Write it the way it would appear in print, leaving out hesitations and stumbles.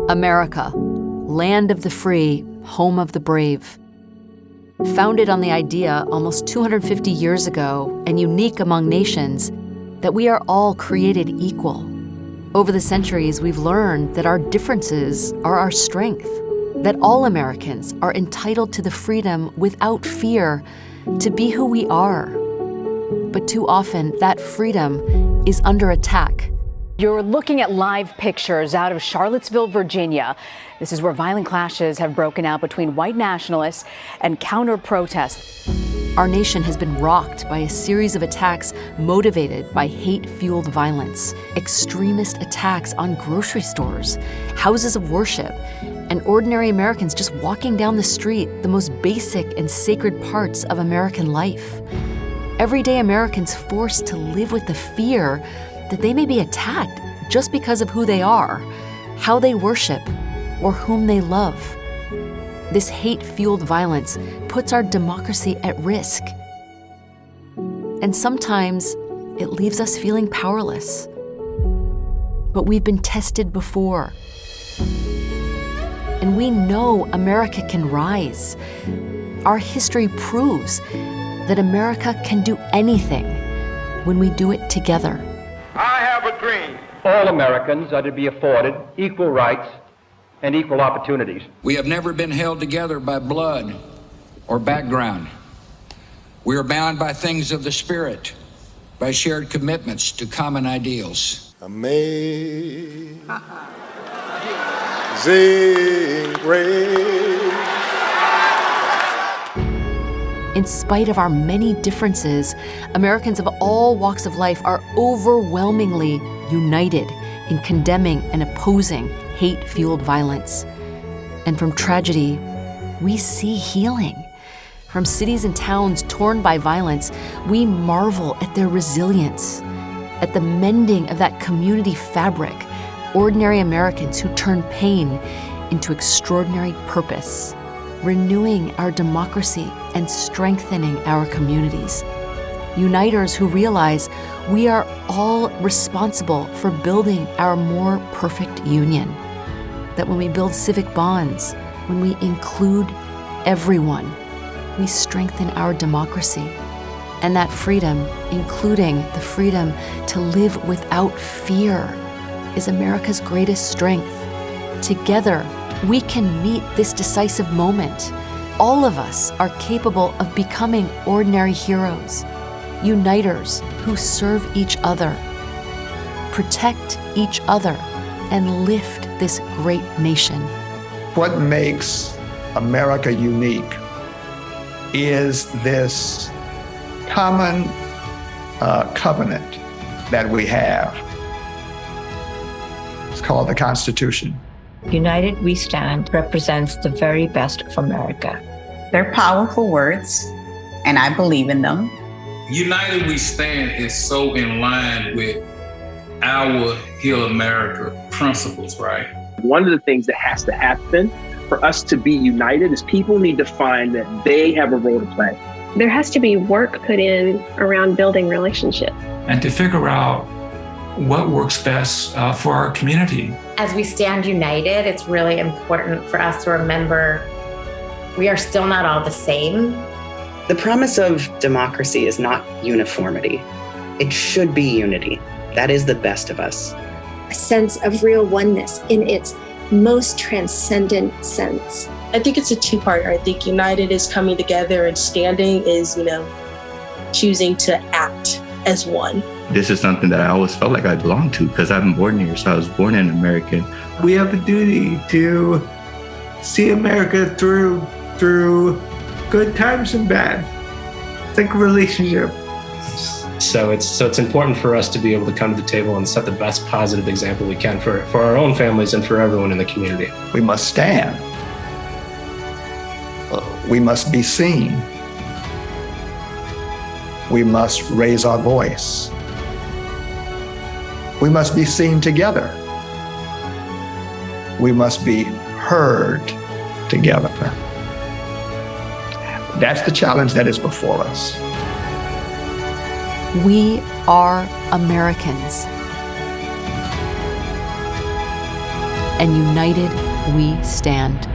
America, land of the free, home of the brave. Founded on the idea almost 250 years ago and unique among nations that we are all created equal. Over the centuries, we've learned that our differences are our strength, that all Americans are entitled to the freedom without fear to be who we are. But too often, that freedom is under attack. You're looking at live pictures out of Charlottesville, Virginia. This is where violent clashes have broken out between white nationalists and counter-protests. Our nation has been rocked by a series of attacks motivated by hate-fueled violence, extremist attacks on grocery stores, houses of worship, and ordinary Americans just walking down the street, the most basic and sacred parts of American life. Everyday Americans forced to live with the fear that they may be attacked just because of who they are, how they worship, or whom they love. This hate-fueled violence puts our democracy at risk. And sometimes it leaves us feeling powerless. But we've been tested before. And we know America can rise. Our history proves that America can do anything when we do it together. I have a dream. All Americans are to be afforded equal rights and equal opportunities. We have never been held together by blood or background. We are bound by things of the spirit, by shared commitments to common ideals. Amazing grace. In spite of our many differences, Americans of all walks of life are overwhelmingly united in condemning and opposing hate-fueled violence. And from tragedy, we see healing. From cities and towns torn by violence, we marvel at their resilience, at the mending of that community fabric, ordinary Americans who turn pain into extraordinary purpose, renewing our democracy and strengthening our communities. Uniters who realize we are all responsible for building our more perfect union. That when we build civic bonds, when we include everyone, we strengthen our democracy. And that freedom, including the freedom to live without fear, is America's greatest strength. Together, we can meet this decisive moment. All of us are capable of becoming ordinary heroes, uniters who serve each other, protect each other, and lift this great nation. What makes America unique is this common covenant that we have. It's called the Constitution. United We Stand represents the very best of America. They're powerful words, and I believe in them. United We Stand is so in line with our Heal America principles, right? One of the things that has to happen for us to be united is people need to find that they have a role to play. There has to be work put in around building relationships. And to figure out what works best for our community. As we stand united, it's really important for us to remember we are still not all the same. The promise of democracy is not uniformity. It should be unity. That is the best of us. A sense of real oneness in its most transcendent sense. I think it's a two-part. I think united is coming together and standing is, choosing to act as one. This is something that I always felt like I belonged to because I'm born here, so I was born an American. We have a duty to see America through good times and bad. It's like a relationship. So it's important for us to be able to come to the table and set the best positive example we can for our own families and for everyone in the community. We must stand. We must be seen. We must raise our voice. We must be seen together. We must be heard together. That's the challenge that is before us. We are Americans. and united we stand.